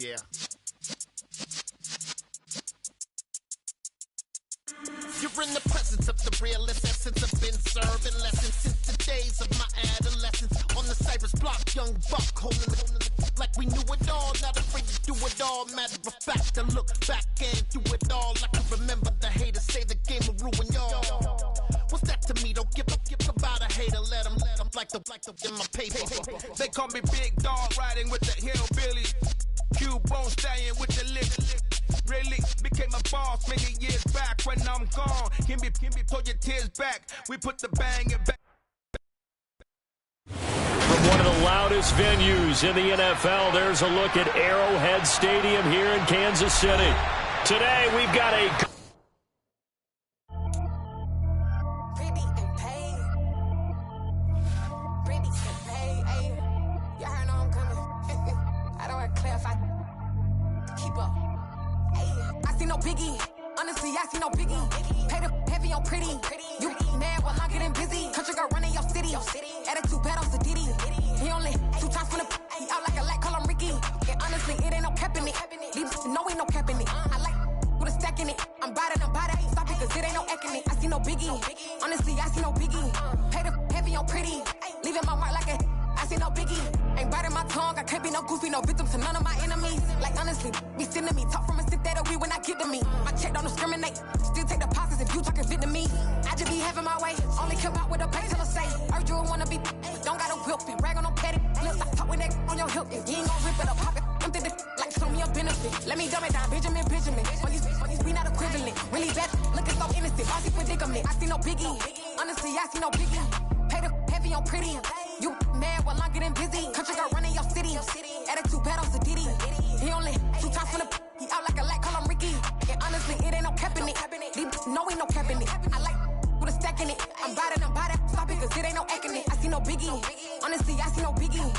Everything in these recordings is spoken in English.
Yeah. You're in the presence of the realest essence. I've been serving lessons since the days of my adolescence. On the Cypress block, young buck holding like we knew it all. Not afraid to do it all. Matter of fact, to look back and do it all. I can remember the haters say the game will ruin y'all. What's that to me? Don't give about a hater. Let them like the in my paper. They call me Big Dog, riding with the hillbilly. Cubone staying with the lick. Really became a boss many years back. When I'm gone, can be pull your tears back. We put the bang and back. From one of the loudest venues in the NFL, there's a look at Arrowhead Stadium here in Kansas City. Today, we've got a... Biggie, honestly, I see no biggie. Pay the heavy on pretty. You mad while I'm getting busy. Country girl running your city. Attitude bad on Diddy. He only 2 times from the he out like a light, call him Ricky. And honestly, it ain't no cap in it. Leave no ain't no cap in it. I like with a stack in it. I'm bad. Stop it, cause it ain't no acting it. I see no biggie. Honestly, I see no biggie. Pay the heavy on pretty. Leaving my mark like a I see no biggie. Ain't biting my tongue. I can't be no goofy, no victim to none of my enemies. Like honestly, be sending me talk from a stick that we when I get to me. My check don't discriminate. Still take deposits if you talking Vietnamese. I just be having my way. Only come out with a pay till I say. Urge you wanna be, but don't gotta whip and brag on no petty. Look, I talk with that on your hip. If you ain't gon' rip it up, pop it. I'm thinking like show me a benefit. Let me dumb it down, Benjamin. For these we not equivalent. Really bad, looking so innocent. Bossy predicament. I see no biggie. Honestly, I see no biggie. Pay the heavy on pretty. You mad while I'm getting busy. Country girl running your city. Attitude bad on Diddy. He only 2 times from the he out like a light, call him Ricky. And honestly, it ain't no cap in it. No ain't no cap in it. I like with a stack in it. I'm bad. Stop it, cause it ain't no acting it. I see no biggie. Honestly, I see no biggie.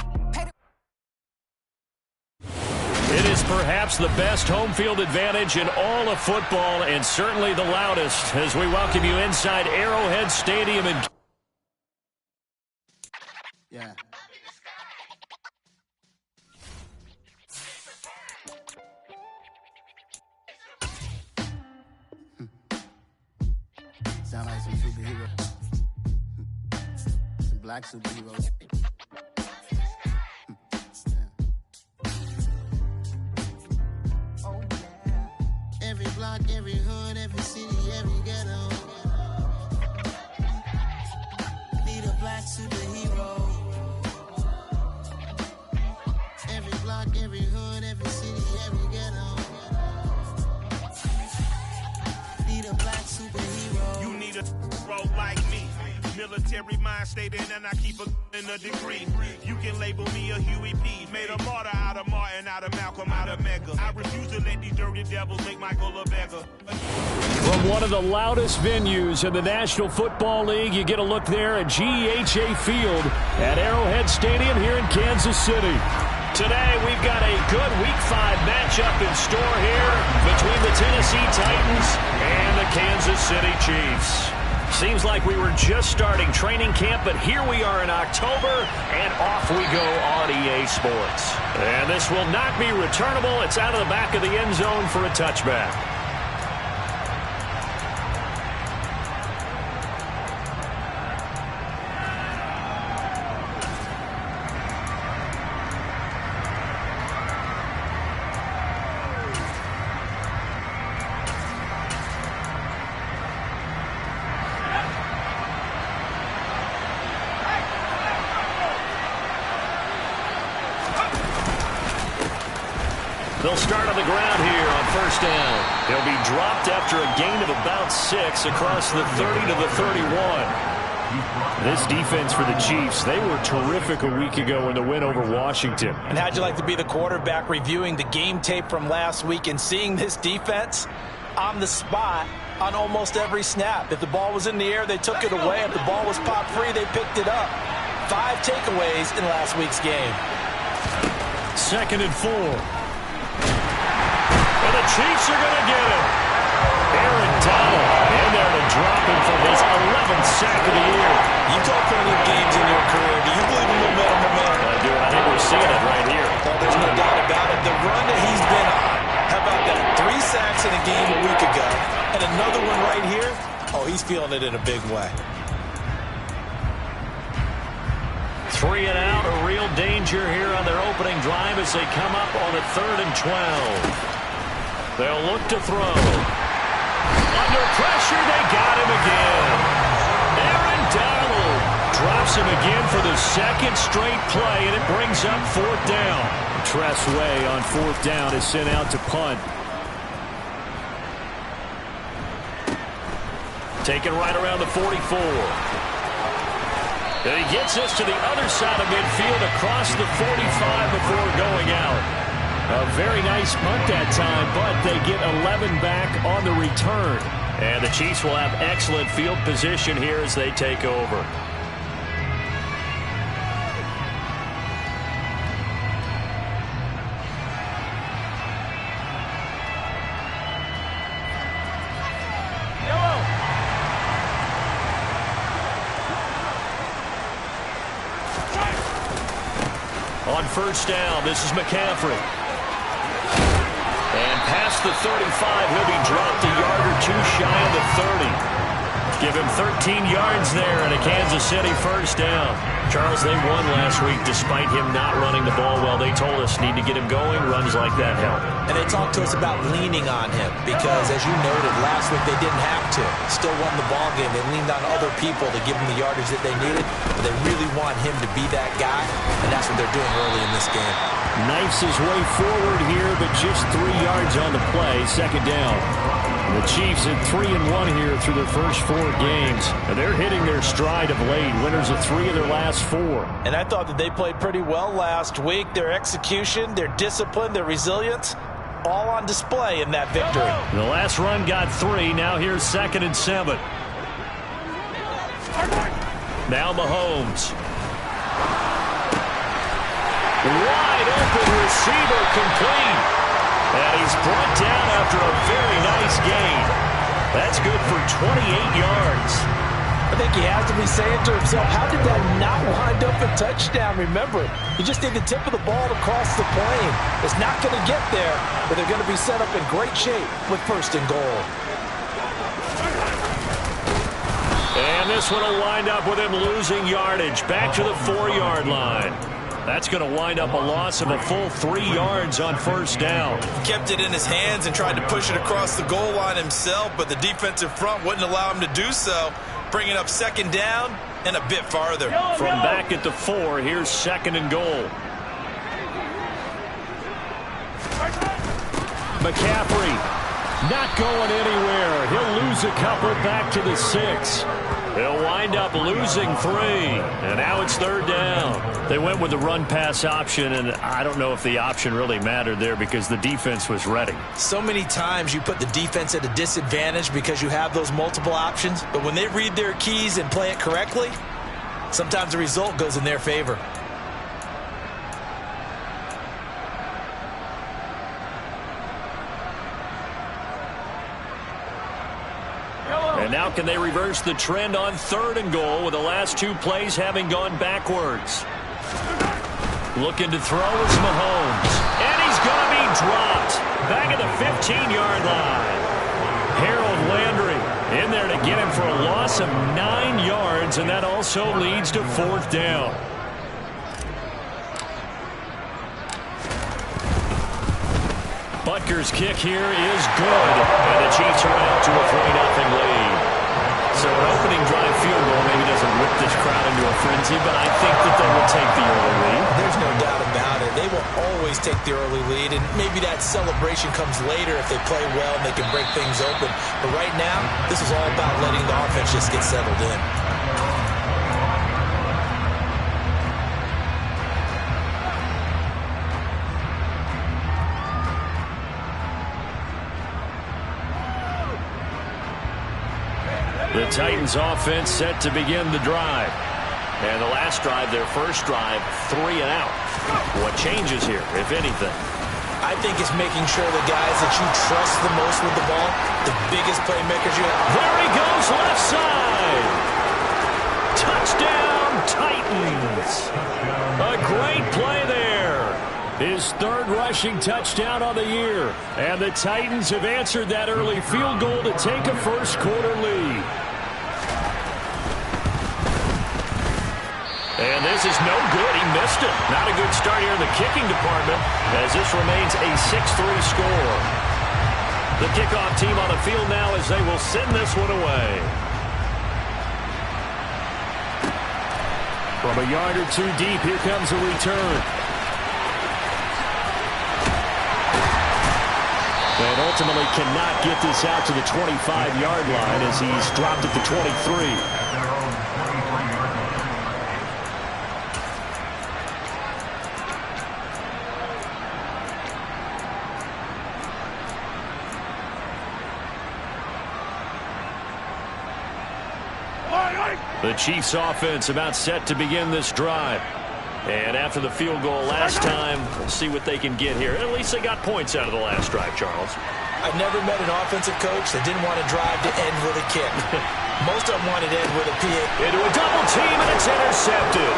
It is perhaps the best home field advantage in all of football, and certainly the loudest, as we welcome you inside Arrowhead Stadium in... Yeah. Sound like some superheroes. Some black superheroes. Oh, yeah. Every block, every hood, every city, every ghetto. Need a black superhero. Every block, every hood, every city, every ghetto. Need a black superhero. You need a bro like me. Military mind stated, and I keep in a degree. You can label me a Huey P. Made a martyr out of Martin, out of Malcolm, out of Mega. I refuse to let these dirty devils make Michael a beggar. From one of the loudest venues in the National Football League, you get a look there at GEHA Field at Arrowhead Stadium here in Kansas City. Today, we've got a good Week 5 matchup in store here between the Tennessee Titans and the Kansas City Chiefs. Seems like we were just starting training camp, but here we are in October, and off we go on EA Sports. And this will not be returnable. It's out of the back of the end zone for a touchback. They'll start on the ground here on first down. They'll be dropped after a gain of about 6 across the 30 to the 31. This defense for the Chiefs, they were terrific a week ago in the win over Washington. And how'd you like to be the quarterback reviewing the game tape from last week and seeing this defense on the spot on almost every snap? If the ball was in the air, they took it away. If the ball was popped free, they picked it up. 5 takeaways in last week's game. 2nd and 4. And the Chiefs are going to get it. Aaron Donald in there to drop him for his 11th sack of the year. You talk plenty of games in your career. Do you believe in momentum? I do, and I think we're seeing it right here. Oh, there's no doubt about it. The run that he's he's feeling it in a big way. 3 and out, a real danger here on their opening drive as they come up on a 3rd and 12. They'll look to throw. Under pressure, they got him again. Aaron Donald drops him again for the 2nd straight play, and it brings up 4th down. Tress Way on 4th down is sent out to punt. Taken right around the 44. And he gets us to the other side of midfield across the 45 before going out. A very nice punt that time, but they get 11 back on the return. And the Chiefs will have excellent field position here as they take over. On 1st down, this is McCaffrey. And past the 35, he'll be dropped a yard or 2 shy of the 30. Give him 13 yards there and a Kansas City 1st down. Charles, they won last week despite him not running the ball well. They told us need to get him going. Runs like that help. And they talked to us about leaning on him because, as you noted, last week they didn't have to. Still won the ball game. They leaned on other people to give them the yardage that they needed. But they really want him to be that guy, and that's what they're doing early in this game. Knifes his way forward here, but just 3 yards on the play. 2nd down. The Chiefs at 3-1 here through their first 4 games. And they're hitting their stride of late. Winners of 3 of their last 4. And I thought that they played pretty well last week. Their execution, their discipline, their resilience, all on display in that victory. The last run got 3. Now here's 2nd and 7. Now Mahomes. Wide open receiver complete. And he's brought down after a very nice gain. That's good for 28 yards. I think he has to be saying to himself, how did that not wind up a touchdown? Remember, you just need the tip of the ball to cross the plane. It's not going to get there, but they're going to be set up in great shape with 1st and goal. And this one will wind up with him losing yardage. Back to the 4-yard line. That's going to wind up a loss of a full 3 yards on 1st down. Kept it in his hands and tried to push it across the goal line himself, but the defensive front wouldn't allow him to do so. Bringing up 2nd down and a bit farther. From back at the 4, here's 2nd and goal. McCaffrey not going anywhere. He'll lose a couple back to the 6. They'll wind up losing 3, and now it's 3rd down. They went with the run-pass option, and I don't know if the option really mattered there because the defense was ready. So many times you put the defense at a disadvantage because you have those multiple options, but when they read their keys and play it correctly, sometimes the result goes in their favor. And now can they reverse the trend on 3rd and goal with the last 2 plays having gone backwards? Looking to throw is Mahomes. And he's going to be dropped. Back at the 15-yard line. Harold Landry in there to get him for a loss of 9 yards, and that also leads to 4th down. Butker's kick here is good, and the Chiefs are out to a 3-0 lead. So an opening drive field goal maybe doesn't whip this crowd into a frenzy, but I think that they will take the early lead. There's no doubt about it. They will always take the early lead, and maybe that celebration comes later if they play well and they can break things open. But right now, this is all about letting the offense just get settled in. The Titans offense set to begin the drive. And the last drive, their first drive, 3 and out. What changes here, if anything? I think it's making sure the guys that you trust the most with the ball, the biggest playmakers you have. There he goes, left side. Touchdown, Titans. A great play there. His 3rd rushing touchdown on the year. And the Titans have answered that early field goal to take a first quarter lead. This is no good. He missed it. Not a good start here in the kicking department as this remains a 6-3 score. The kickoff team on the field now as they will send this one away. From a yard or two deep, here comes a return. And ultimately cannot get this out to the 25-yard line as he's dropped at the 23. The Chiefs offense about set to begin this drive. And after the field goal last time, we'll see what they can get here. At least they got points out of the last drive, Charles. I've never met an offensive coach that didn't want to drive to end with a kick. Most of them wanted to end with a PA. Into a double team, and it's intercepted.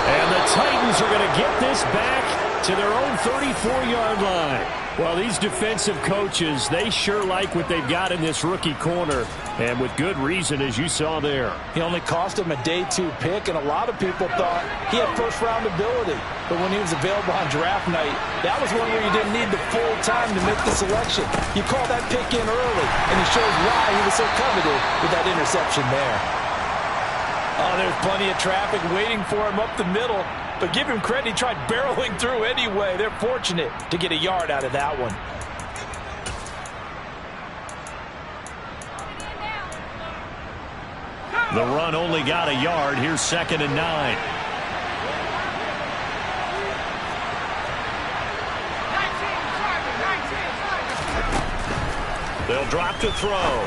And the Titans are going to get this back to their own 34-yard line. Well, these defensive coaches, they sure like what they've got in this rookie corner, and with good reason, as you saw there. He only cost him a day 2 pick, and a lot of people thought he had first-round ability. But when he was available on draft night, that was one where you didn't need the full time to make the selection. You call that pick in early, and it shows why he was so coveted with that interception there. Oh, there's plenty of traffic waiting for him up the middle. But give him credit, he tried barreling through anyway. They're fortunate to get a yard out of that one. The run only got a yard. Here's 2nd and 9. They'll drop to throw.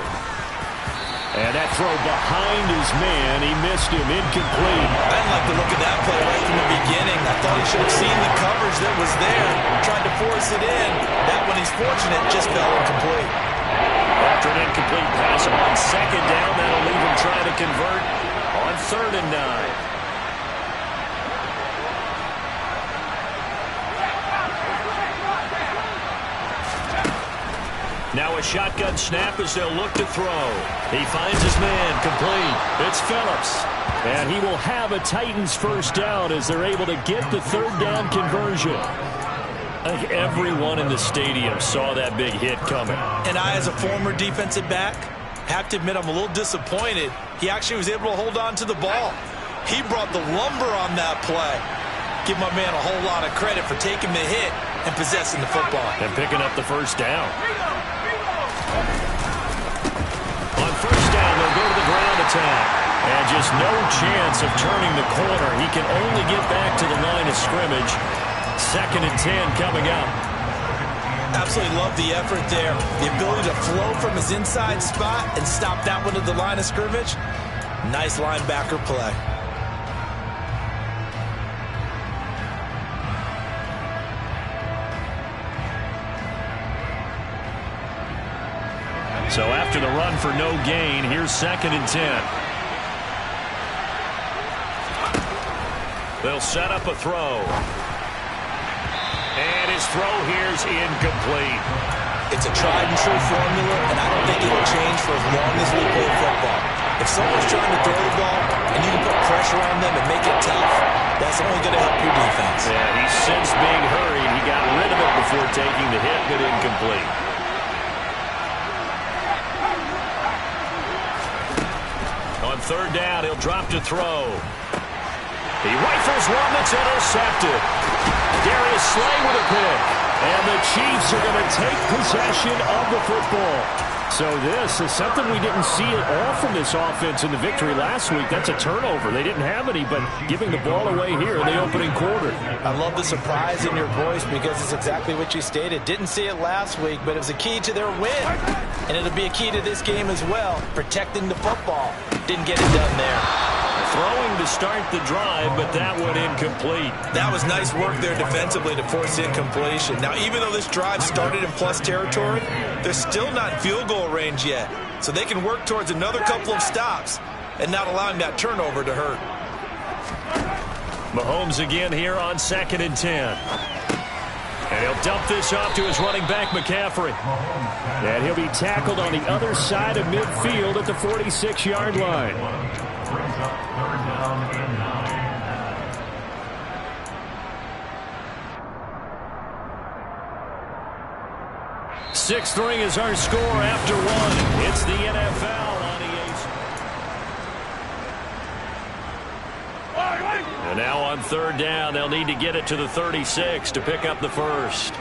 And that throw behind his man, he missed him, incomplete. I didn't like the look of that play right from the beginning. I thought he should have seen the coverage that was there, tried to force it in. That one, he's fortunate, just fell incomplete. After an incomplete pass on 2nd down, that'll leave him trying to convert on 3rd and 9. Now a shotgun snap as they'll look to throw. He finds his man, complete. It's Phillips. And he will have a Titans first down as they're able to get the 3rd down conversion. I think everyone in the stadium saw that big hit coming. And I, as a former defensive back, have to admit I'm a little disappointed. He actually was able to hold on to the ball. He brought the lumber on that play. Give my man a whole lot of credit for taking the hit and possessing the football. And picking up the first down. On first down, they'll go to the ground attack. And just no chance of turning the corner. He can only get back to the line of scrimmage. 2nd and 10 coming up. Absolutely love the effort there. The ability to flow from his inside spot and stop that one at the line of scrimmage. Nice linebacker play. So after the run for no gain, here's 2nd and 10. They'll set up a throw. And his throw here's incomplete. It's a tried and true formula, and I don't think it'll change for as long as we play football. If someone's trying to throw the ball and you can put pressure on them and make it tough, that's only going to help your defense. Yeah, he's since being hurried. He got rid of it before taking the hit, but incomplete. On 3rd down, he'll drop to throw. He rifles one that's intercepted. Darius Slay with a pick. And the Chiefs are going to take possession of the football. So this is something we didn't see at all from this offense in the victory last week. That's a turnover. They didn't have any, but giving the ball away here in the opening quarter. I love the surprise in your voice because it's exactly what you stated. Didn't see it last week, but it was a key to their win. And it'll be a key to this game as well, protecting the football. Didn't get it done there. Throwing to start the drive, but that one incomplete. That was nice work there defensively to force incompletion. Now, even though this drive started in plus territory, they're still not in field goal range yet. So they can work towards another couple of stops and not allowing that turnover to hurt. Mahomes again here on 2nd and 10. And And he'll dump this off to his running back, McCaffrey. And he'll be tackled on the other side of midfield at the 46-yard line. 6-3 is our score after one. It's the NFL on EA. And now on third down, they'll need to get it to the 36 to pick up the first.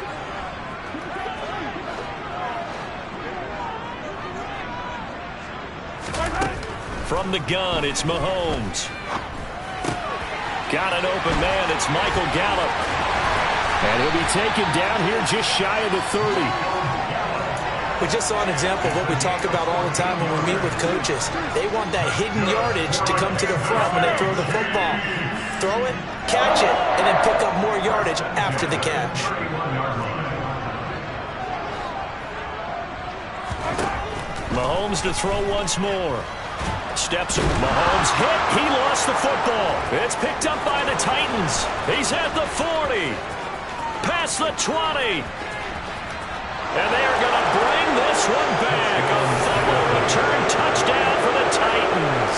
From the gun, it's Mahomes. Got an open man. It's Michael Gallup. And he'll be taken down here just shy of the 30. We just saw an example of what we talk about all the time when we meet with coaches. They want that hidden yardage to come to the front when they throw the football. Throw it, catch it, and then pick up more yardage after the catch. Mahomes to throw once more. Steps. Mahomes hit. He lost the football. It's picked up by the Titans. He's at the 40. Past the 20. And they are going to bring this one back. A fumble return touchdown for the Titans.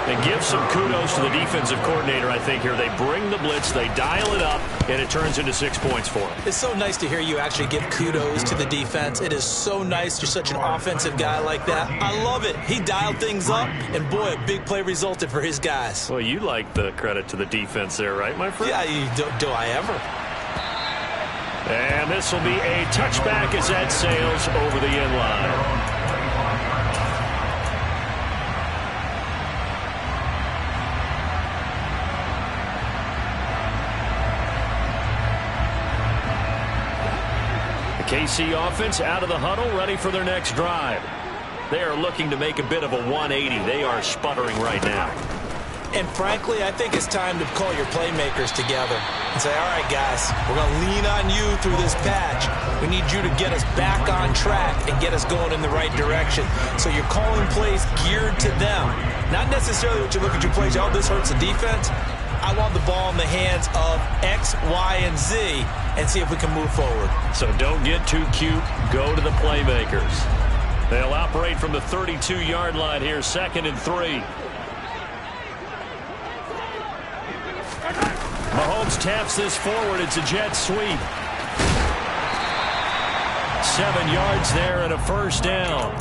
And give some kudos to the defensive coordinator, I think, here. They bring the blitz, they dial it up, and it turns into 6 points for them. It's so nice to hear you actually give kudos to the defense. It is so nice. You're such an offensive guy like that. I love it. He dialed things up, and boy, a big play resulted for his guys. Well, you like the credit to the defense there, right, my friend? Yeah, do I ever? And this will be a touchback as that sails over the end line. The KC offense out of the huddle, ready for their next drive. They are looking to make a bit of a 180. They are sputtering right now. And frankly, I think it's time to call your playmakers together and say, all right, guys, we're going to lean on you through this patch. We need you to get us back on track and get us going in the right direction. So you're calling plays geared to them. Not necessarily what you look at your plays, oh, this hurts the defense. I want the ball in the hands of X, Y, and Z and see if we can move forward. So don't get too cute. Go to the playmakers. They'll operate from the 32-yard line here, 2nd and 3. Mahomes taps this forward. It's a jet sweep. 7 yards there and a first down.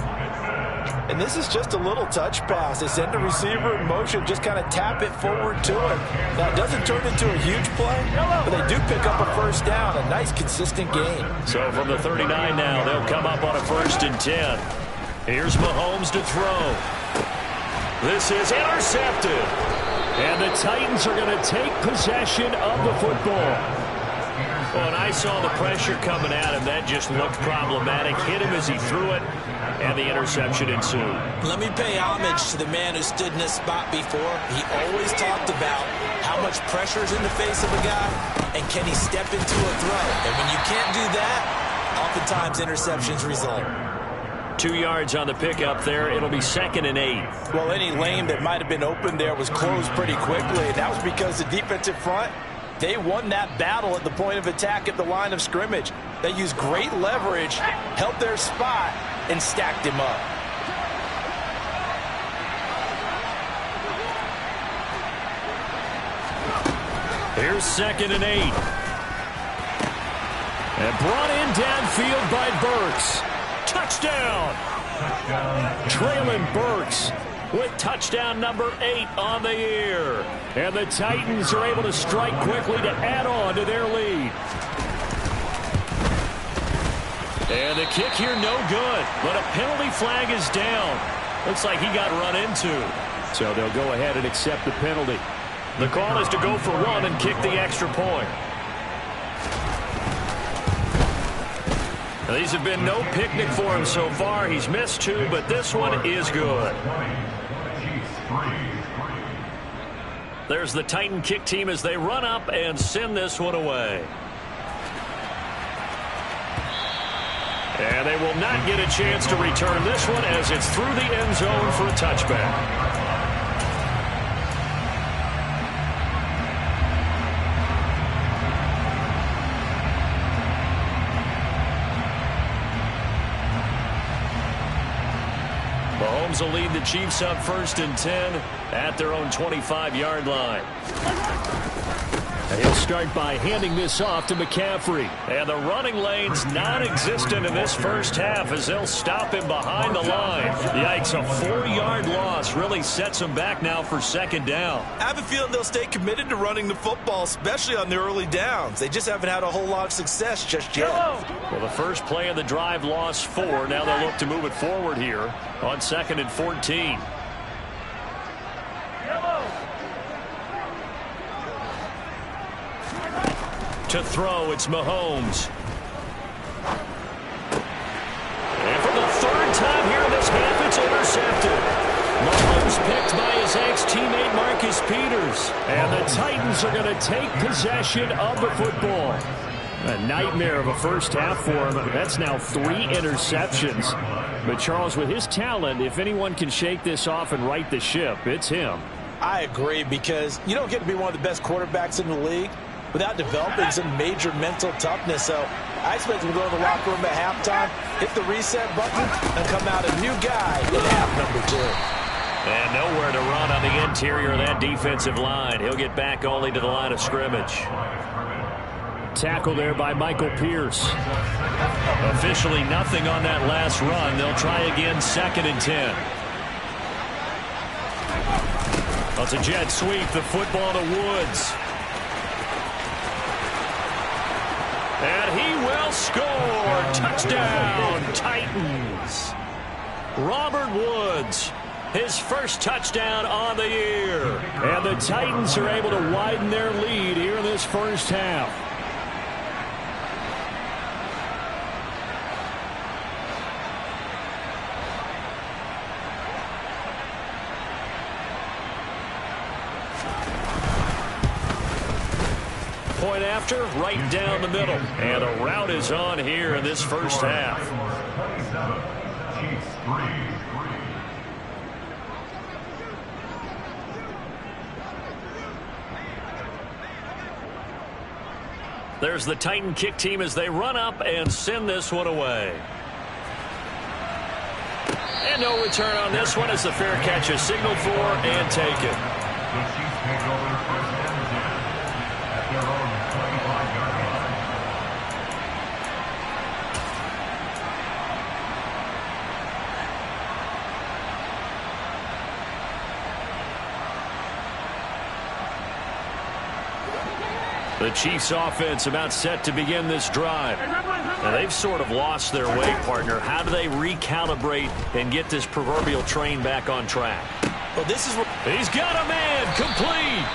And this is just a little touch pass. They send the receiver in motion, just kind of tap it forward to him. Now, it doesn't turn into a huge play, but they do pick up a first down. A nice, consistent gain. So from the 39 now, they'll come up on a 1st and 10. Here's Mahomes to throw. This is intercepted. And the Titans are going to take possession of the football. Well, and I saw the pressure coming at him. That just looked problematic. Hit him as he threw it, and the interception ensued. Let me pay homage to the man who stood in this spot before. He always talked about how much pressure is in the face of a guy, and can he step into a throw. And when you can't do that, oftentimes interceptions result. 2 yards on the pickup there. It'll be 2nd and 8. Well, any lane that might have been open there was closed pretty quickly, and that was because the defensive front, they won that battle at the point of attack at the line of scrimmage. They used great leverage, held their spot, and stacked him up. Here's 2nd and 8. And brought in downfield by Burks. Touchdown! Traylon Burks with touchdown number 8 on the year. And the Titans are able to strike quickly to add on to their lead. And the kick here no good, but a penalty flag is down. Looks like he got run into. So they'll go ahead and accept the penalty. The call is to go for 1 and kick the extra point. Now, these have been no picnic for him so far. He's missed 2, but this one is good. There's the Titan kick team as they run up and send this one away. And they will not get a chance to return this one as it's through the end zone for a touchback. Mahomes will lead the Chiefs up 1st and 10 at their own 25-yard line. And he'll start by handing this off to McCaffrey. And the running lane's non-existent in this first half as they'll stop him behind the line. Yikes, a 4-yard loss really sets him back now for 2nd down. I have a feeling they'll stay committed to running the football, especially on the early downs. They just haven't had a whole lot of success just yet. Well, the first play of the drive lost 4. Now they'll look to move it forward here on 2nd and 14. To throw, it's Mahomes. And for the 3rd time here in this half, it's intercepted. Mahomes picked by his ex-teammate Marcus Peters. And the Titans are going to take possession of the football. A nightmare of a first half for him. That's now 3 interceptions. But Charles, with his talent, if anyone can shake this off and right the ship, it's him. I agree, because you don't get to be one of the best quarterbacks in the league without developing some major mental toughness. So I expect him to go to the locker room at halftime, hit the reset button, and come out a new guy in half number 2. And nowhere to run on the interior of that defensive line. He'll get back only to the line of scrimmage. Tackle there by Michael Pierce. Officially nothing on that last run. They'll try again 2nd and 10. Well, it's a jet sweep. The football to Woods. And he will score. Touchdown, Titans. Robert Woods, his first touchdown on the year. And the Titans are able to widen their lead here in this first half. Point after, right down the middle. And a route is on here in this first half. There's the Titan kick team as they run up and send this one away. And no return on this one as the fair catch is signaled for and taken. The Chiefs offense about set to begin this drive. Now they've sort of lost their way, partner. How do they recalibrate and get this proverbial train back on track? Well, this is what he's got a man complete.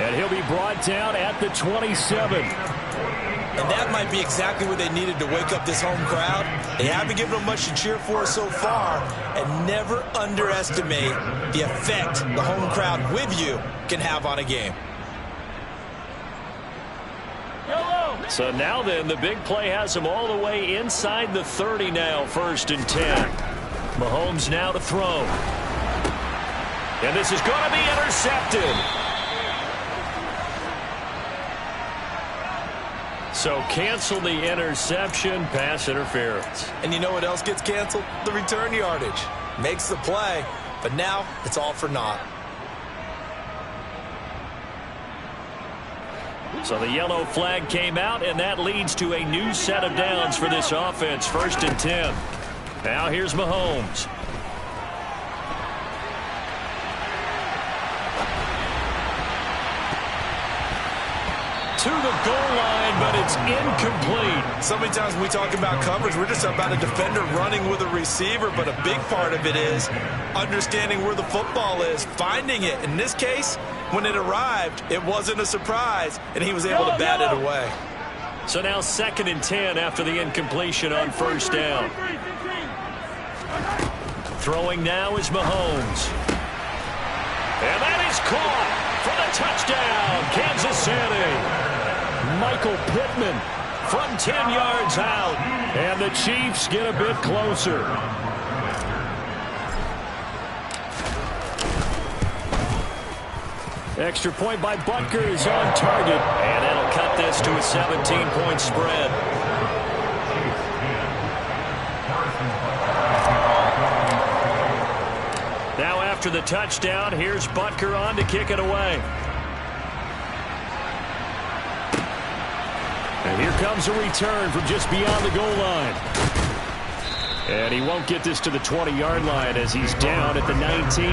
And he'll be brought down at the 27. And that might be exactly what they needed to wake up this home crowd. They haven't given them much to cheer for so far. And never underestimate the effect the home crowd with you can have on a game. So now then, the big play has him all the way inside the 30 now, 1st and 10. Mahomes now to throw. And this is going to be intercepted. So cancel the interception, pass interference. And you know what else gets canceled? The return yardage. Makes the play, but now it's all for naught. So the yellow flag came out, and that leads to a new set of downs for this offense, 1st and 10. Now here's Mahomes. To the goal line, but it's incomplete. So many times when we talk about coverage, we're just about a defender running with a receiver, but a big part of it is understanding where the football is, finding it. In this case, when it arrived, it wasn't a surprise, and he was able to bat it away. So now 2nd and 10 after the incompletion on 1st down. Throwing now is Mahomes. And that is caught for the touchdown, Kansas City. Michael Pittman from 10 yards out. And the Chiefs get a bit closer. Extra point by Butker is on target. And that'll cut this to a 17-point spread. after the touchdown. Here's Butker on to kick it away. And here comes a return from just beyond the goal line. And he won't get this to the 20-yard line as he's down at the 19.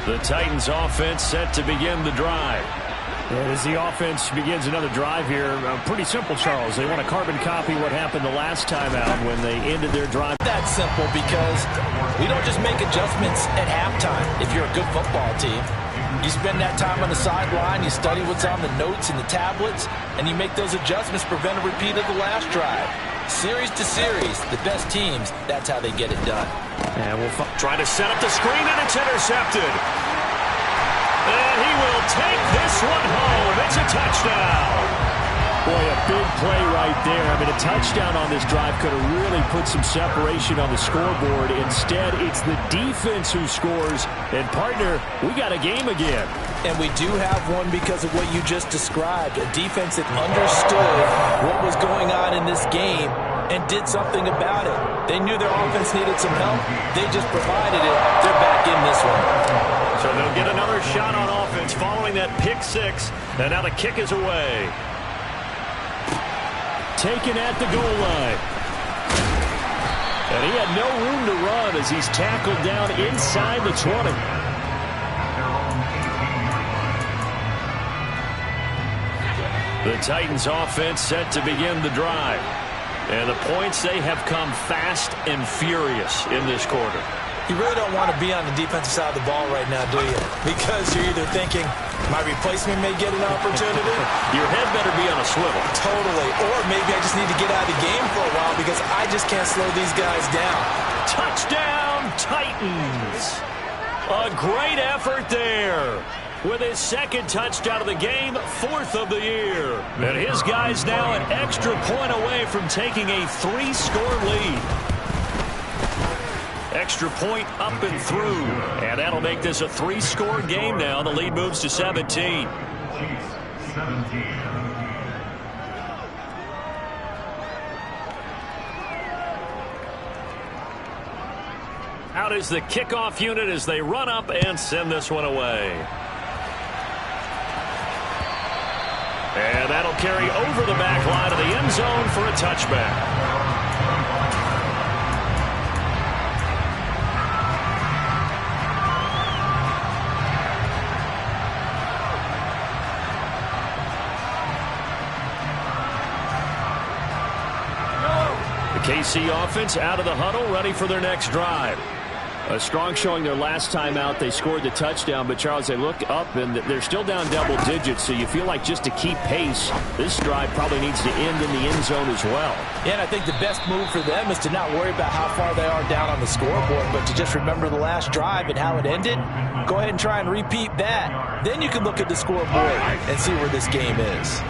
The Titans offense set to begin the drive. And as the offense begins another drive here, pretty simple, Charles. They want to carbon copy what happened the last time out when they ended their drive. That's simple because we don't just make adjustments at halftime if you're a good football team. You spend that time on the sideline, you study what's on the notes and the tablets, and you make those adjustments to prevent a repeat of the last drive. Series to series, the best teams, that's how they get it done. And we'll try to set up the screen, and it's intercepted. And he will take this one home. It's a touchdown. Boy, a big play right there. I mean, a touchdown on this drive could have really put some separation on the scoreboard. Instead, it's the defense who scores. And, partner, we got a game again. And we do have one because of what you just described. A defense that understood what was going on in this game and did something about it. They knew their offense needed some help. They just provided it. They're back in this one. So they'll get another shot on offense following that pick six. And now the kick is away. Taken at the goal line. And he had no room to run as he's tackled down inside the 20. The Titans offense set to begin the drive. And the points, they have come fast and furious in this quarter. You really don't want to be on the defensive side of the ball right now, do you? Because you're either thinking, my replacement may get an opportunity. Your head better be on a swivel. Totally. Or maybe I just need to get out of the game for a while because I just can't slow these guys down. Touchdown, Titans. A great effort there. With his second touchdown of the game, fourth of the year. And his guys now an extra point away from taking a 3-score lead. Extra point up and through. And that'll make this a 3-score game now. The lead moves to 17. Out is the kickoff unit as they run up and send this one away. And that'll carry over the back line of the end zone for a touchback. The KC offense out of the huddle, ready for their next drive. A strong showing their last time out. They scored the touchdown, but, Charles, they look up, and they're still down double digits, so you feel like just to keep pace, this drive probably needs to end in the end zone as well. Yeah, and I think the best move for them is to not worry about how far they are down on the scoreboard, but to just remember the last drive and how it ended. Go ahead and try and repeat that. Then you can look at the scoreboard and see where this game is.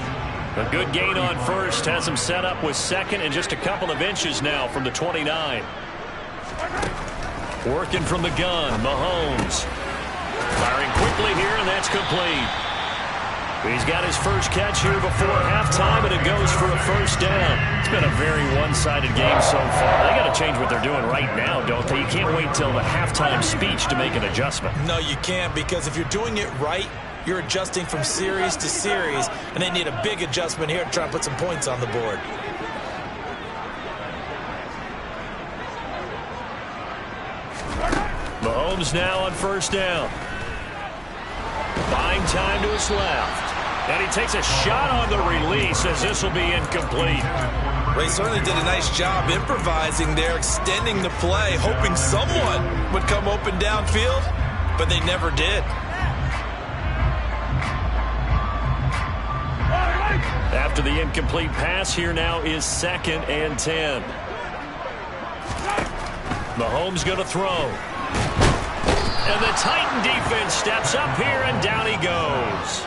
A good gain on first has him set up with second and just a couple of inches now from the 29. Working from the gun, Mahomes. Firing quickly here, and that's complete. He's got his first catch here before halftime, and it goes for a first down. It's been a very one-sided game so far. They got to change what they're doing right now, don't they? You can't wait till the halftime speech to make an adjustment. No, you can't, because if you're doing it right, you're adjusting from series to series, and they need a big adjustment here to try and put some points on the board. Mahomes now on first down. Buying time to his left. And he takes a shot on the release as this will be incomplete. Ray certainly did a nice job improvising there, extending the play, hoping someone would come open downfield, but they never did. After the incomplete pass, here now is 2nd and 10. Mahomes going to throw. And the Titan defense steps up here, and down he goes.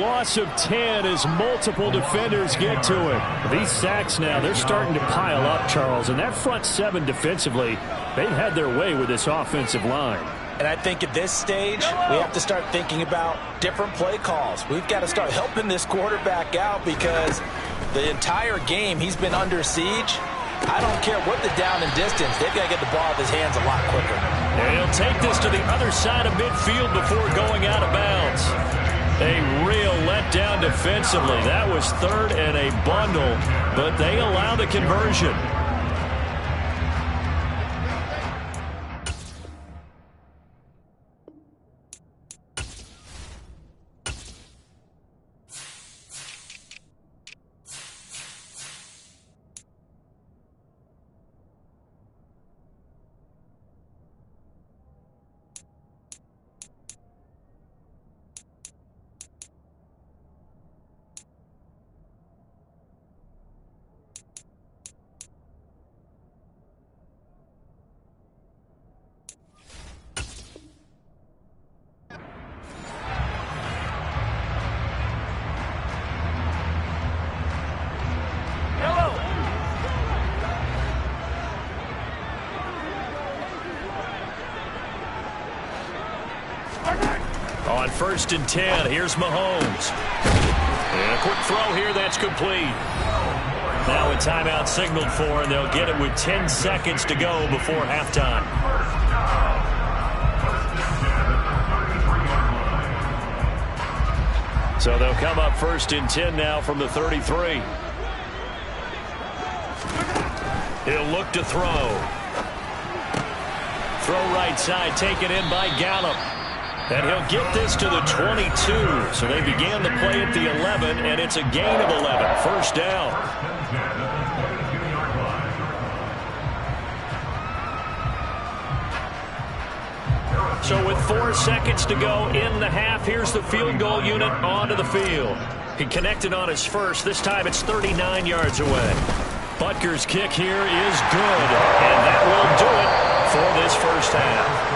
Loss of 10 as multiple defenders get to him. These sacks now, they're starting to pile up, Charles. And that front seven defensively, they've had their way with this offensive line. And I think at this stage, we have to start thinking about different play calls. We've got to start helping this quarterback out because The entire game, he's been under siege. I don't care what the down and distance. They've got to get the ball out of his hands a lot quicker. And he'll take this to the other side of midfield before going out of bounds. A real letdown defensively. That was third and a bundle, but they allow the conversion. On 1st and 10, here's Mahomes. And a quick throw here, that's complete. Now a timeout signaled for, and they'll get it with 10 seconds to go before halftime. So they'll come up 1st and 10 now from the 33. He'll look to throw. Throw right side, taken in by Gallup. And he'll get this to the 22. So they began the play at the 11, and it's a gain of 11. First down. So with 4 seconds to go in the half, here's the field goal unit onto the field. He connected on his first. This time it's 39 yards away. Butker's kick here is good, and that will do it for this first half.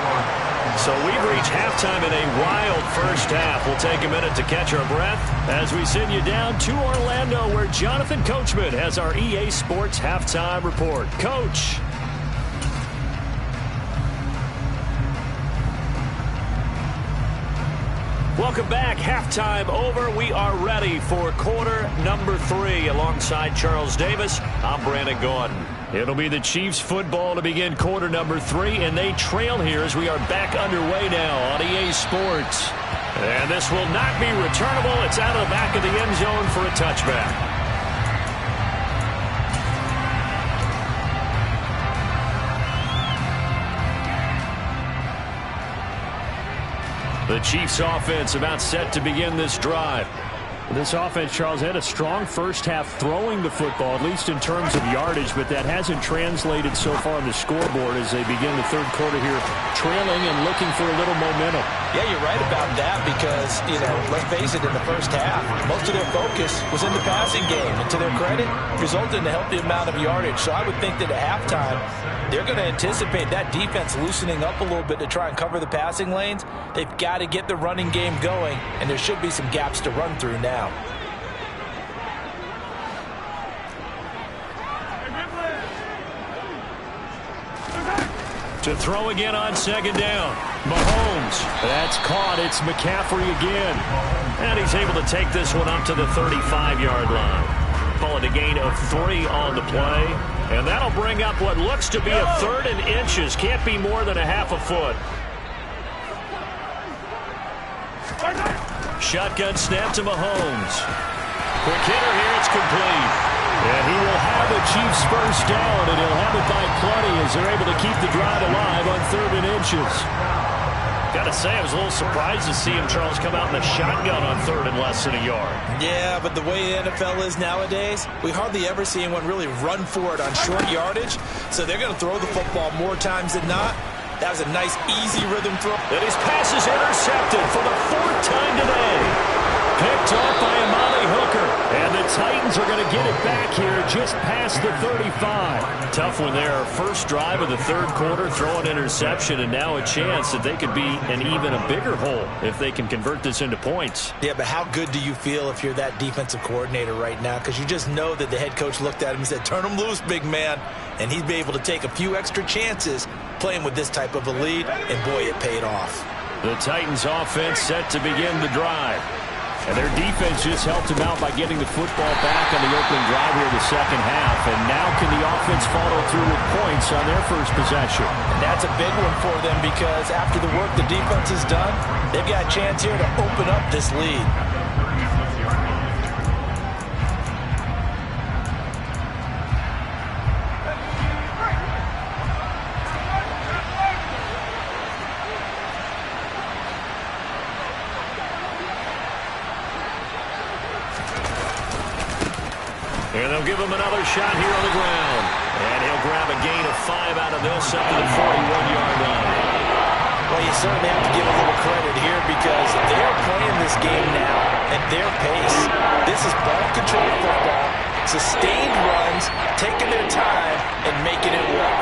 So we've reached halftime in a wild first half. We'll take a minute to catch our breath as we send you down to Orlando, where Jonathan Coachman has our EA Sports halftime report. Coach. Welcome back. Halftime over. We are ready for quarter number 3. Alongside Charles Davis, I'm Brandon Gaudin. It'll be the Chiefs football to begin quarter number 3, and they trail here as we are back underway now on EA Sports. And this will not be returnable. It's out of the back of the end zone for a touchback. The Chiefs offense about set to begin this drive. This offense, Charles, had a strong first half throwing the football, at least in terms of yardage, but that hasn't translated so far on the scoreboard as they begin the third quarter here, trailing and looking for a little momentum. Yeah, you're right about that because, let's face it, in the first half, most of their focus was in the passing game. And to their credit, resulted in a healthy amount of yardage. So I would think that at halftime, they're going to anticipate that defense loosening up a little bit to try and cover the passing lanes. They've got to get the running game going, and there should be some gaps to run through now. To throw again on second down. Mahomes. That's caught. It's McCaffrey again. And he's able to take this one up to the 35-yard line. Call it a gain of 3 on the play. And that'll bring up what looks to be a 3rd and inches. Can't be more than a half a foot. Shotgun snap to Mahomes. Quick hitter here. It's complete. And he will have the Chiefs first down, and he'll have it by plenty as they're able to keep the drive alive on 3rd and inches. Got to say, I was a little surprised to see him, Charles, come out in the shotgun on 3rd and less than a yard. Yeah, but the way the NFL is nowadays, we hardly ever see anyone really run for it on short yardage. So they're going to throw the football more times than not. That was a nice, easy rhythm throw. And his pass is intercepted for the 4th time today. Picked off by Amani Hooker. And the Titans are going to get it back here just past the 35. Tough one there. First drive of the 3rd quarter, throw an interception, and now a chance that they could be in even a bigger hole if they can convert this into points. Yeah, but how good do you feel if you're that defensive coordinator right now? Because you just know that the head coach looked at him and said, turn him loose, big man. And he'd be able to take a few extra chances playing with this type of a lead, and boy, it paid off. The Titans offense set to begin the drive. And their defense just helped them out by getting the football back on the opening drive here in the second half. And now can the offense follow through with points on their first possession? And that's a big one for them because after the work the defense has done, they've got a chance here to open up this lead. And they'll give him another shot here on the ground. And he'll grab a gain of 5 out of this up to the 41-yard line. Well, you certainly have to give a little credit here because they're playing this game now at their pace. This is ball-controlled football, sustained runs, taking their time, and making it work.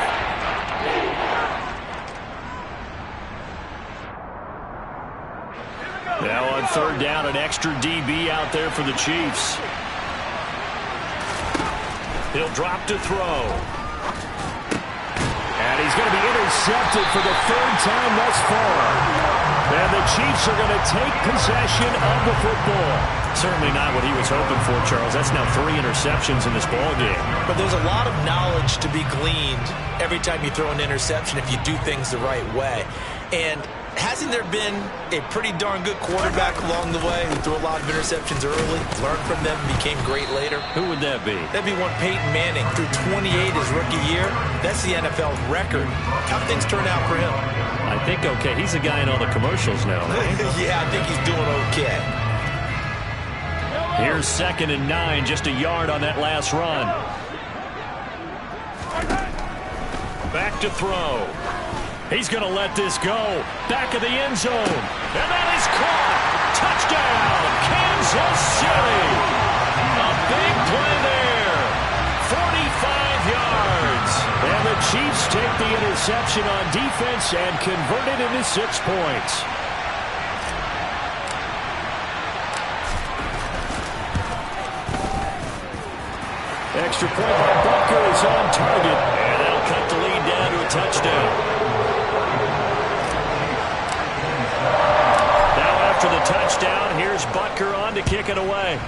Now on third down, an extra DB out there for the Chiefs. He'll drop to throw. And he's going to be intercepted for the third time thus far. And the Chiefs are going to take possession of the football. Certainly not what he was hoping for, Charles. That's now 3 interceptions in this ballgame. But there's a lot of knowledge to be gleaned every time you throw an interception if you do things the right way. And hasn't there been a pretty darn good quarterback along the way who threw a lot of interceptions early, learned from them, became great later? Who would that be? That'd be one Peyton Manning. Threw 28 his rookie year. That's the NFL record. How things turn out for him? I think okay. He's a guy in all the commercials now. Yeah, I think he's doing okay. Here's 2nd and 9, just a yard on that last run. Back to throw. He's going to let this go. Back of the end zone. And that is caught. Touchdown, Kansas City. A big play there. 45 yards. And the Chiefs take the interception on defense and convert it into 6 points. Extra point by Butker is on target. And that'll cut the lead down to a touchdown. After the touchdown, here's Butker on to kick it away.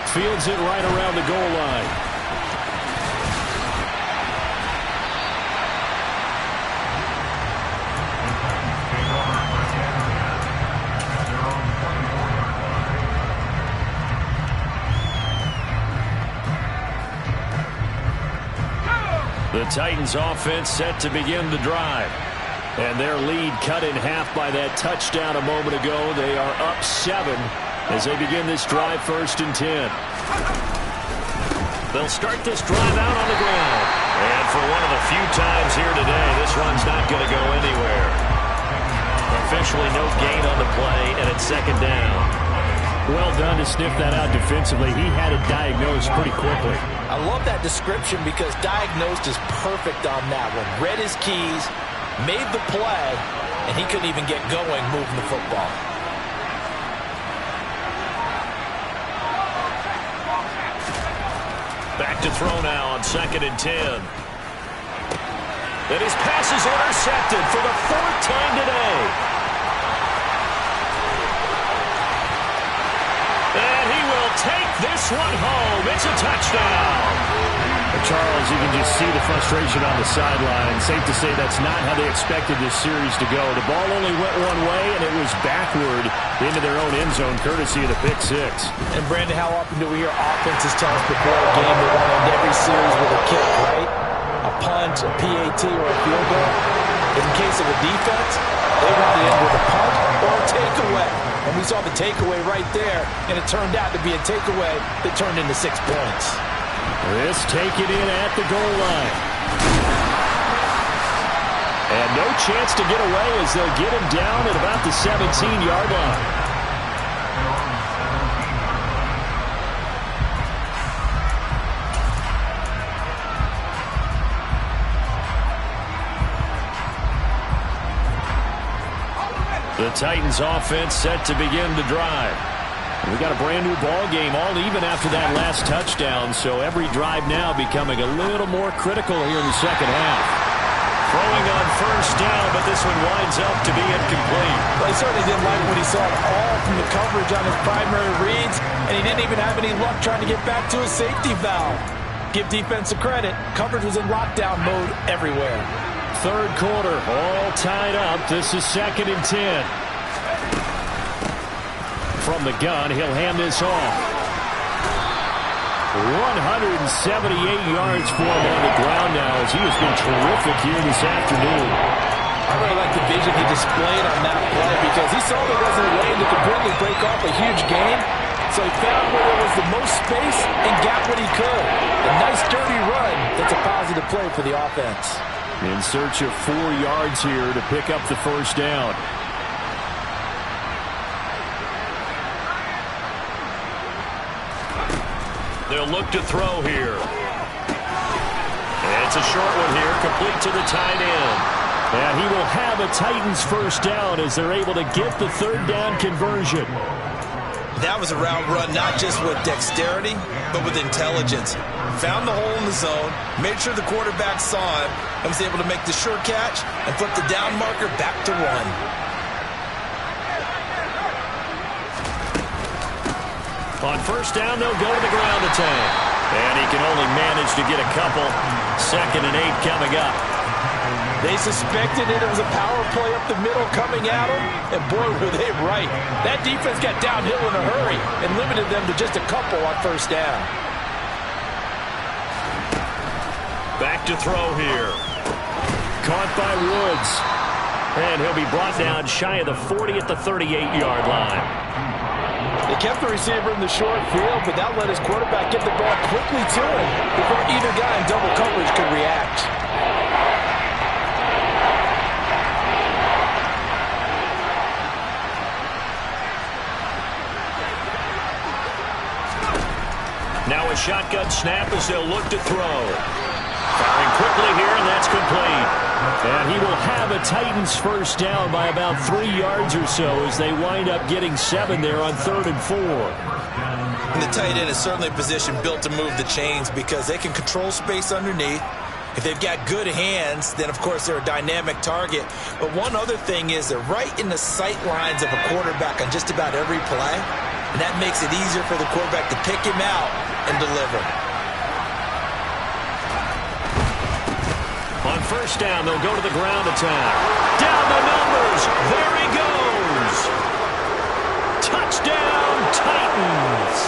Fields it right around the goal line. The Titans offense set to begin the drive. And their lead cut in half by that touchdown a moment ago. They are up 7 as they begin this drive 1st and 10. They'll start this drive out on the ground. And for one of the few times here today, this run's not going to go anywhere. Officially no gain on the play, and it's 2nd down. Well done to sniff that out defensively. He had it diagnosed pretty quickly. I love that description because diagnosed is perfect on that one. Read his keys, made the play, and he couldn't even get going moving the football. Back to throw now on 2nd and 10. And his pass is intercepted for the 4th time today. And he will take this one home. It's a touchdown. Charles, you can just see the frustration on the sideline. Safe to say that's not how they expected this series to go. The ball only went one way, and it was backward into their own end zone, courtesy of the pick 6. And, Brandon, how often do we hear offenses tell us before a game they want to end every series with a kick, right? A punt, a PAT, or a field goal. In the case of a defense, they want to end with a punt or a takeaway. And we saw the takeaway right there, and it turned out to be a takeaway that turned into 6 points. This taken in at the goal line. And no chance to get away as they'll get him down at about the 17-yard line. The Titans offense set to begin the drive. We got a brand new ball game, all even after that last touchdown. So every drive now becoming a little more critical here in the second half. Throwing on first down, but this one winds up to be incomplete. Well, he certainly didn't like what he saw at all from the coverage on his primary reads, and he didn't even have any luck trying to get back to his safety valve. Give defensive credit. Coverage was in lockdown mode everywhere. Third quarter, all tied up. This is 2nd and 10. From the gun, he'll hand this off. 178 yards for him on the ground now as he has been terrific here this afternoon. I really like the vision he displayed on that play because he saw there wasn't a way to completely break off a huge gain. So he found where there was the most space and got what he could. A nice dirty run that's a positive play for the offense. In search of 4 yards here to pick up the first down. They'll look to throw here. And it's a short one here, complete to the tight end. And he will have a Titans first down as they're able to get the third down conversion. That was a route run not just with dexterity, but with intelligence. Found the hole in the zone, made sure the quarterback saw him, and was able to make the short catch and flip the down marker back to run. On first down, they'll go to the ground attack. And he can only manage to get a couple. 2nd and 8 coming up. They suspected it was a power play up the middle coming at them, and boy, were they right. That defense got downhill in a hurry and limited them to just a couple on first down. Back to throw here. Caught by Woods. And he'll be brought down shy of the 40 at the 38-yard line. They kept the receiver in the short field, but that let his quarterback get the ball quickly to him before either guy in double coverage could react. Now a shotgun snap as they'll look to throw. Firing quickly here, and that's complete. And he will have a Titans first down by about 3 yards or so as they wind up getting 7 there on 3rd and 4. And the tight end is certainly a position built to move the chains because they can control space underneath. If they've got good hands, then of course they're a dynamic target. But one other thing is they're right in the sight lines of a quarterback on just about every play. And that makes it easier for the quarterback to pick him out and deliver. On first down, they'll go to the ground attack. Down the numbers. There he goes. Touchdown, Titans.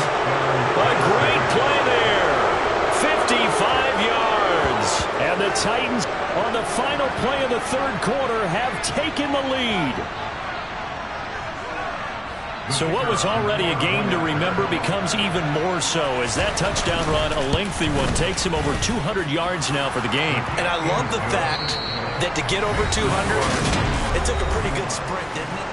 A great play there. 55 yards. And the Titans, on the final play of the third quarter, have taken the lead. So what was already a game to remember becomes even more so as that touchdown run, a lengthy one, takes him over 200 yards now for the game. And I love the fact that to get over 200, it took a pretty good sprint, didn't it?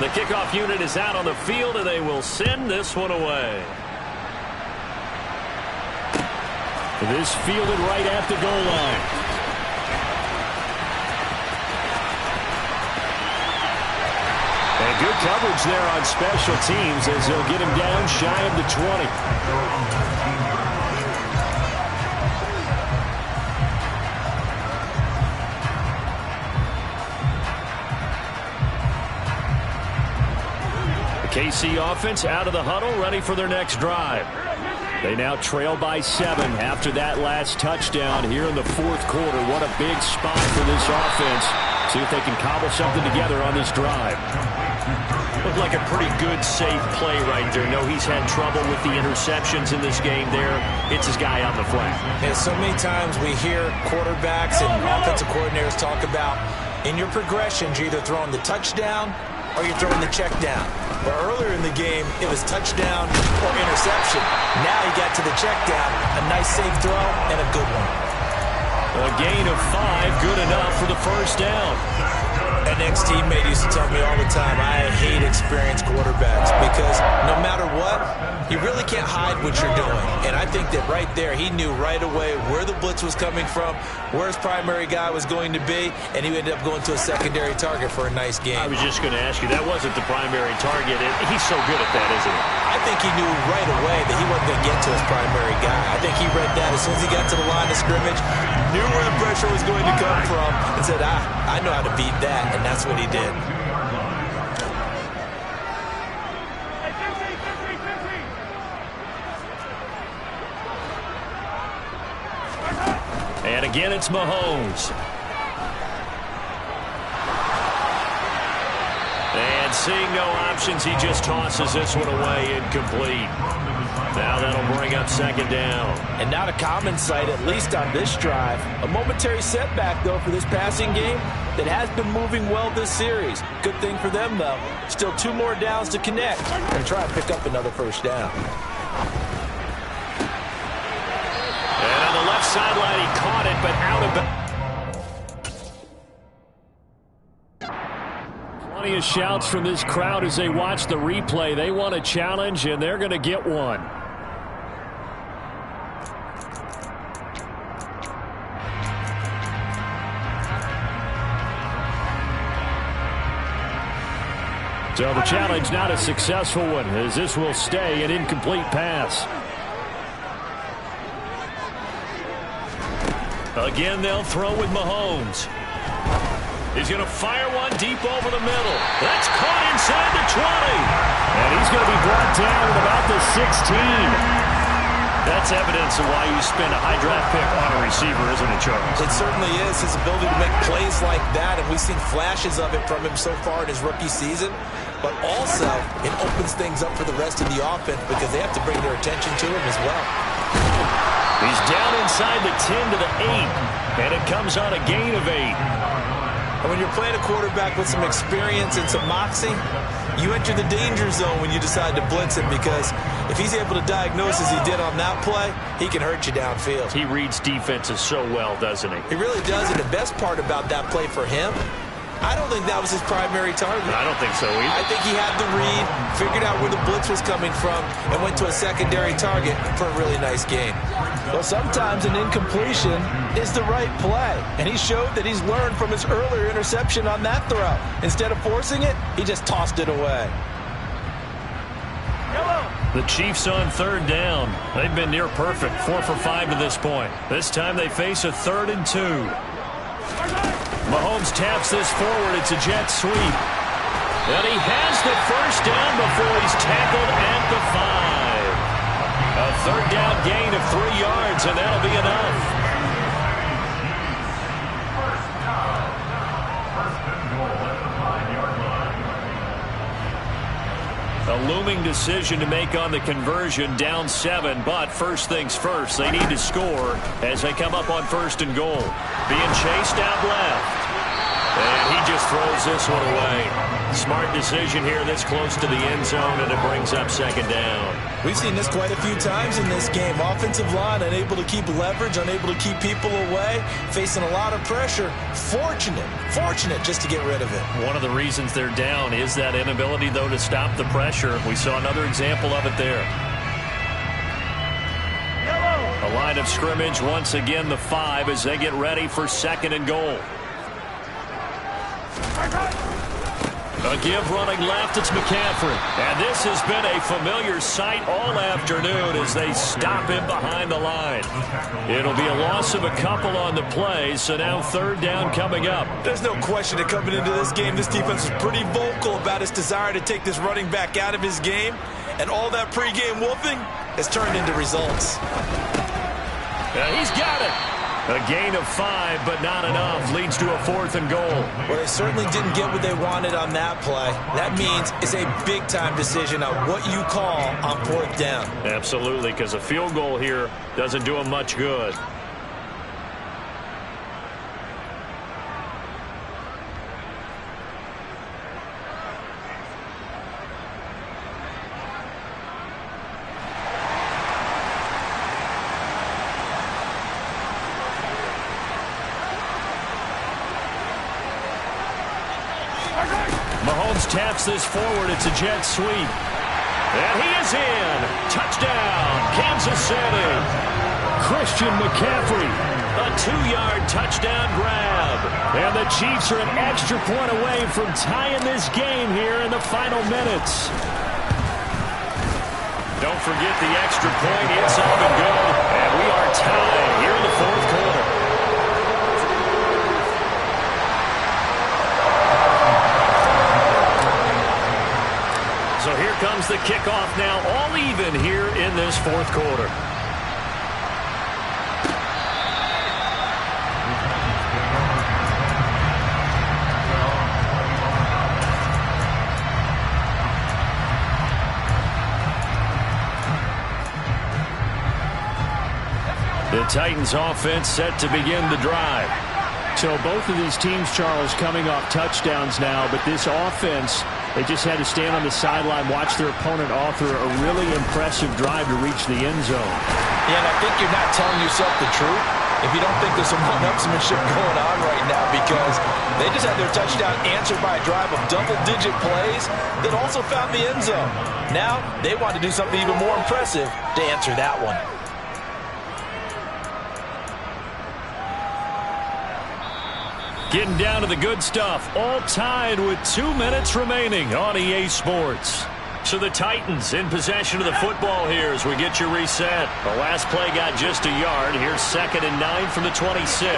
The kickoff unit is out on the field, and they will send this one away. This fielded right at the goal line. And good coverage there on special teams as they'll get him down shy of the 20. The KC offense out of the huddle, ready for their next drive. They now trail by 7 after that last touchdown here in the fourth quarter. What a big spot for this offense. See if they can cobble something together on this drive. Looked like a pretty good, safe play right there. No, he's had trouble with the interceptions in this game there. It's his guy on the flat. And so many times we hear quarterbacks and offensive coordinators talk about in your progressions, you're either throwing the touchdown or you're throwing the check down. But earlier in the game, it was touchdown or interception. Now he got to the check down, a nice safe throw, and a good one. A gain of 5, good enough for the first down. An ex-teammate used to tell me all the time, I hate experienced quarterbacks because no matter what, you really can't hide what you're doing. And I think think that right there he knew right away where the blitz was coming from, where his primary guy was going to be, and he ended up going to a secondary target for a nice game. I was just going to ask you, that wasn't the primary target. He's so good at that, isn't he? I think he knew right away that he wasn't going to get to his primary guy. I think he read that as soon as he got to the line of scrimmage, knew where the pressure was going to come from, and said, I know how to beat that, and that's what he did. And again, it's Mahomes. And seeing no options, he just tosses this one away, incomplete. Now that'll bring up second down. And not a common sight, at least on this drive. A momentary setback, though, for this passing game that has been moving well this series. Good thing for them, though. Still 2 more downs to connect and try and pick up another first down. And on the left sideline, he caught it, but out of bounds. Plenty of shouts from this crowd as they watch the replay. They want a challenge, and they're going to get one. So the challenge not a successful one, as this will stay an incomplete pass. Again, they'll throw with Mahomes. He's going to fire one deep over the middle. That's caught inside the 20. And he's going to be brought down at about the 16. That's evidence of why you spend a high draft pick on a receiver, isn't it, Charles? It certainly is. His ability to make plays like that, and we've seen flashes of it from him so far in his rookie season. But also, it opens things up for the rest of the offense because they have to bring their attention to him as well. He's down inside the 10 to the 8, and it comes on a gain of 8. And when you're playing a quarterback with some experience and some moxie, you enter the danger zone when you decide to blitz him, because if he's able to diagnose as he did on that play, he can hurt you downfield. He reads defenses so well, doesn't he? He really does, and the best part about that play for him, I don't think that was his primary target. I don't think so either. I think he had the read, figured out where the blitz was coming from, and went to a secondary target for a really nice gain. Well, sometimes an incompletion is the right play, and he showed that he's learned from his earlier interception on that throw. Instead of forcing it, he just tossed it away. The Chiefs on third down. They've been near perfect, 4 for 5 to this point. This time they face a 3rd and 2. Mahomes taps this forward. It's a jet sweep. And he has the first down before he's tackled at the 5. A 3rd down gain of 3 yards, and that'll be enough. A looming decision to make on the conversion, down 7, but first things first, they need to score as they come up on 1st and goal. Being chased out left. And he just throws this one away. Smart decision here this close to the end zone, and it brings up 2nd down. We've seen this quite a few times in this game. Offensive line unable to keep leverage, unable to keep people away, facing a lot of pressure. Fortunate just to get rid of it. One of the reasons they're down is that inability, though, to stop the pressure. We saw another example of it there. A line of scrimmage, once again the 5 as they get ready for 2nd and goal. A give running left, it's McCaffrey. And this has been a familiar sight all afternoon as they stop him behind the line. It'll be a loss of a couple on the play, so now 3rd down coming up. There's no question that coming into this game, this defense is pretty vocal about its desire to take this running back out of his game. And all that pregame wolfing has turned into results. He's got it. A gain of 5, but not enough. Leads to a 4th and goal. Well, they certainly didn't get what they wanted on that play. That means it's a big-time decision on what you call on 4th down. Absolutely, because a field goal here doesn't do them much good. Mahomes taps this forward. It's a jet sweep. And he is in. Touchdown, Kansas City. Christian McCaffrey, a 2-yard touchdown grab. And the Chiefs are an extra point away from tying this game here in the final minutes. Don't forget the extra point. It's up and good. And we are tied here in the fourth quarter. So here comes the kickoff now, all even here in this fourth quarter. The Titans offense set to begin the drive. So both of these teams, Charles, coming off touchdowns now, but this offense, they just had to stand on the sideline, watch their opponent author a really impressive drive to reach the end zone. Yeah, and I think you're not telling yourself the truth if you don't think there's some one-upsmanship going on right now, because they just had their touchdown answered by a drive of double-digit plays that also found the end zone. Now they want to do something even more impressive to answer that one. Getting down to the good stuff, all tied with 2 minutes remaining on EA Sports. So the Titans in possession of the football here as we get you reset. The last play got just a yard. Here's 2nd and 9 from the 26.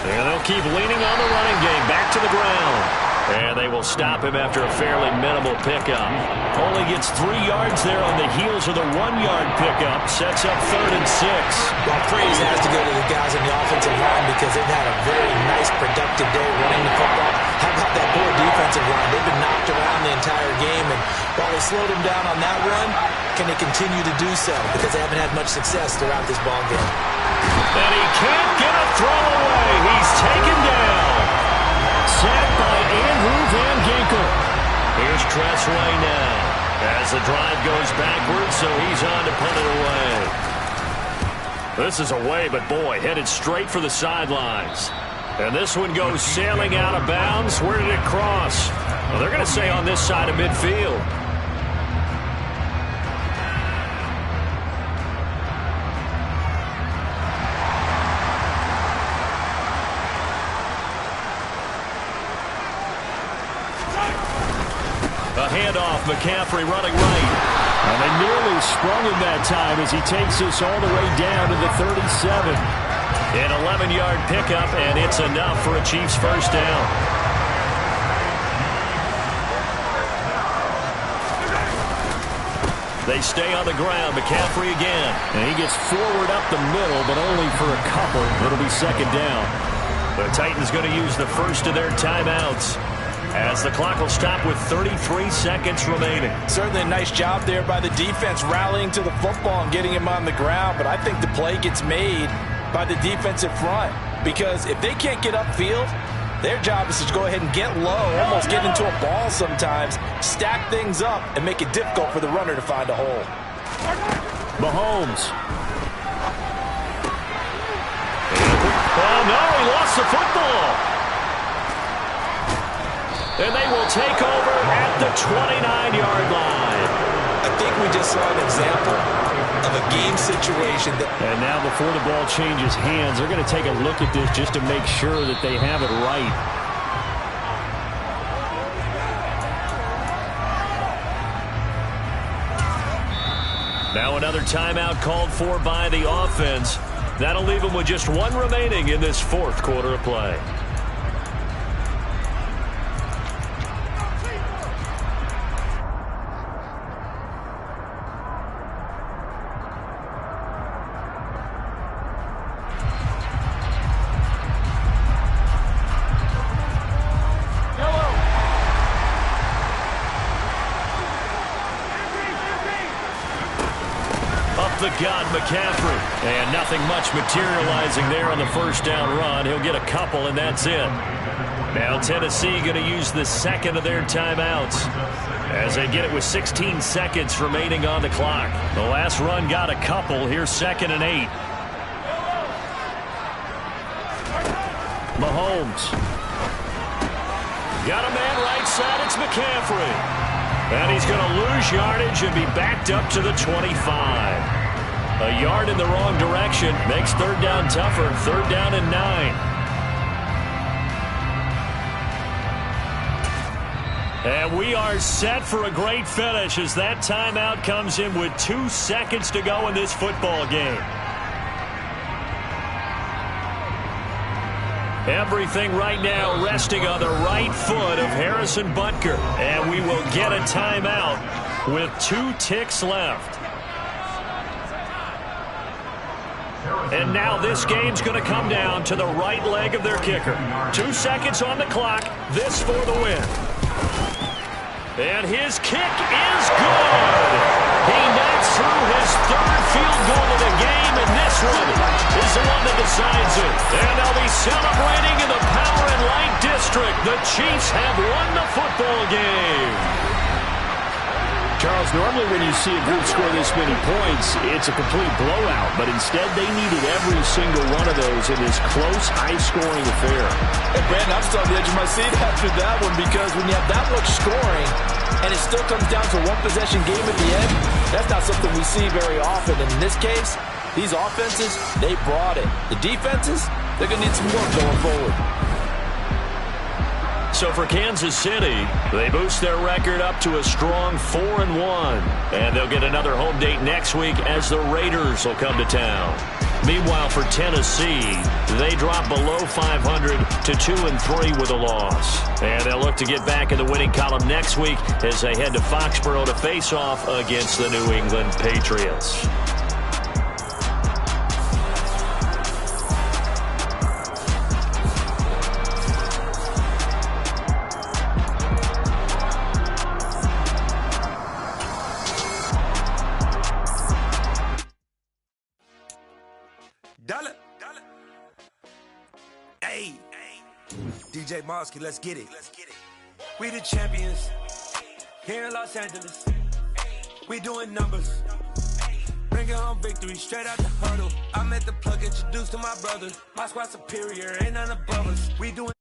And they'll keep leaning on the running game. Back to the ground. And they will stop him after a fairly minimal pickup. Only gets 3 yards there on the heels of the 1-yard pickup. Sets up 3rd and 6. Well, praise has to go to the guys on the offensive line because they've had a very nice, productive day running the football. How about that poor defensive line? They've been knocked around the entire game, and while they slowed him down on that run, can they continue to do so? Because they haven't had much success throughout this ball game. And he can't get a throw away. He's taken down. Sacked by Andrew Van Ginkel. Here's Tressway now as the drive goes backwards, so he's on to punt it away. This is away, but boy, headed straight for the sidelines. And this one goes sailing out of bounds. Where did it cross? Well, they're going to say on this side of midfield. A handoff, McCaffrey running right. And they nearly sprung him that time as he takes us all the way down to the 37. An 11-yard pickup, and it's enough for a Chiefs first down. They stay on the ground. McCaffrey again. And he gets forward up the middle, but only for a couple. It'll be 2nd down. The Titans going to use the first of their timeouts, as the clock will stop with 33 seconds remaining. Certainly a nice job there by the defense rallying to the football and getting him on the ground, but I think the play gets made by the defensive front, because if they can't get upfield, their job is to go ahead and get low, almost get into a ball sometimes, stack things up, and make it difficult for the runner to find a hole. Mahomes. Oh, no, he lost the football. And they will take over at the 29-yard line. I think we just saw an example of a game situation. And now before the ball changes hands, they're going to take a look at this just to make sure that they have it right. Now another timeout called for by the offense. That'll leave them with just 1 remaining in this fourth quarter of play. The gun, McCaffrey. And nothing much materializing there on the first down run. He'll get a couple, and that's it. Now Tennessee going to use the second of their timeouts as they get it with 16 seconds remaining on the clock. The last run got a couple. Here's 2nd and 8. Mahomes. Got a man right side. It's McCaffrey. And he's going to lose yardage and be backed up to the 25. A yard in the wrong direction makes third down tougher. Third down and 9. And we are set for a great finish as that timeout comes in with 2 seconds to go in this football game. Everything right now resting on the right foot of Harrison Butker. And we will get a timeout with 2 ticks left. And now this game's going to come down to the right leg of their kicker. 2 seconds on the clock. This for the win. And his kick is good. He knocks through his 3rd field goal of the game, and this one is the one that decides it. And they'll be celebrating in the Power and Light District. The Chiefs have won the football game. Charles, normally when you see a group score this many points, it's a complete blowout. But instead, they needed every single one of those in this close, high-scoring affair. Hey, Brandon, I'm still on the edge of my seat after that one because when you have that much scoring and it still comes down to one possession game at the end, that's not something we see very often. And in this case, these offenses, they brought it. The defenses, they're going to need some work going forward. So for Kansas City, they boost their record up to a strong 4-1. And they'll get another home date next week as the Raiders will come to town. Meanwhile, for Tennessee, they drop below 500 to 2-3 with a loss. And they'll look to get back in the winning column next week as they head to Foxborough to face off against the New England Patriots. Hey, DJ Mosky, let's get it. We the champions here in Los Angeles. We doing numbers. Bringing home victory straight out the huddle. I met the plug, introduced to my brothers. My squad superior, ain't none above us. We doing